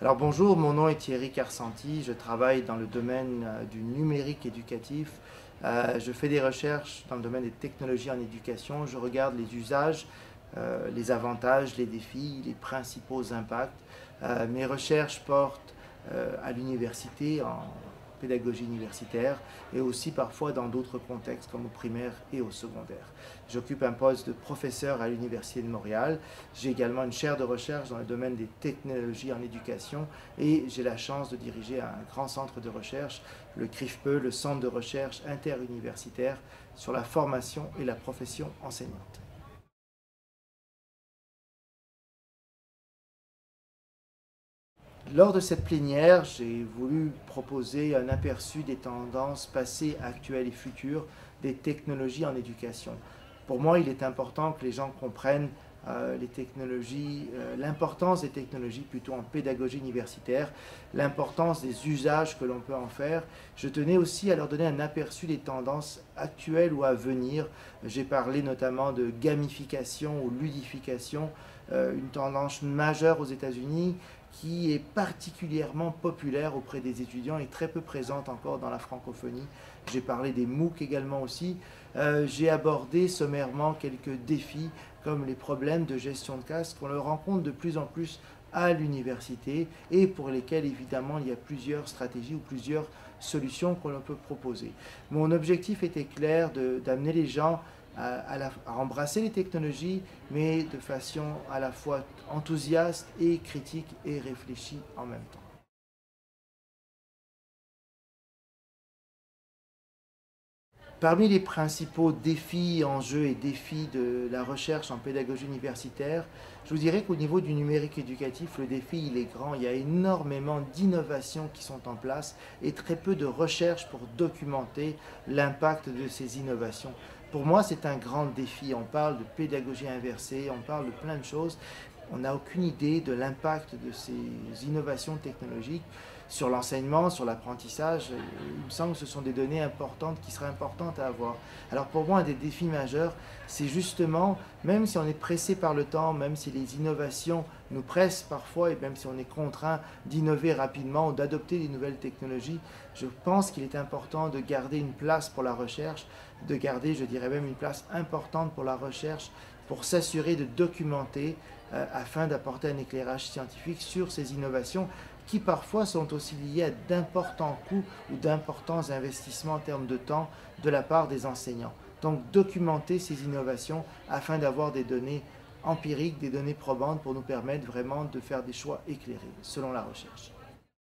Alors bonjour, mon nom est Thierry Carsanti, je travaille dans le domaine du numérique éducatif. Je fais des recherches dans le domaine des technologies en éducation, je regarde les usages, les avantages, les défis, les principaux impacts. Mes recherches portent à l'université, en pédagogie universitaire, et aussi parfois dans d'autres contextes comme au primaire et au secondaire. J'occupe un poste de professeur à l'Université de Montréal. J'ai également une chaire de recherche dans le domaine des technologies en éducation et j'ai la chance de diriger un grand centre de recherche, le CRIFPE, le Centre de recherche interuniversitaire sur la formation et la profession enseignante. Lors de cette plénière, j'ai voulu proposer un aperçu des tendances passées, actuelles et futures des technologies en éducation. Pour moi, il est important que les gens comprennent les technologies, l'importance des technologies plutôt en pédagogie universitaire, l'importance des usages que l'on peut en faire. Je tenais aussi à leur donner un aperçu des tendances actuelles ou à venir. J'ai parlé notamment de gamification ou ludification, une tendance majeure aux États-Unis qui est particulièrement populaire auprès des étudiants et très peu présente encore dans la francophonie. J'ai parlé des MOOC également aussi. J'ai abordé sommairement quelques défis comme les problèmes de gestion de classe qu'on le rencontre de plus en plus à l'université et pour lesquels évidemment il y a plusieurs stratégies ou plusieurs solutions que l'on peut proposer. Mon objectif était clair d'amener les gens à embrasser les technologies, mais de façon à la fois enthousiaste et critique et réfléchie en même temps. Parmi les principaux défis, enjeux et défis de la recherche en pédagogie universitaire, je vous dirais qu'au niveau du numérique éducatif, le défi il est grand. Il y a énormément d'innovations qui sont en place et très peu de recherche pour documenter l'impact de ces innovations. Pour moi, c'est un grand défi. On parle de pédagogie inversée, on parle de plein de choses. On n'a aucune idée de l'impact de ces innovations technologiques sur l'enseignement, sur l'apprentissage. Il me semble que ce sont des données importantes qui seraient importantes à avoir. Alors pour moi, un des défis majeurs, c'est justement, même si on est pressé par le temps, même si les innovations nous pressent parfois, et même si on est contraint d'innover rapidement ou d'adopter des nouvelles technologies, je pense qu'il est important de garder une place pour la recherche, de garder, je dirais même, une place importante pour la recherche, pour s'assurer de documenter afin d'apporter un éclairage scientifique sur ces innovations qui parfois sont aussi liées à d'importants coûts ou d'importants investissements en termes de temps de la part des enseignants. Donc documenter ces innovations afin d'avoir des données empiriques, des données probantes pour nous permettre vraiment de faire des choix éclairés selon la recherche.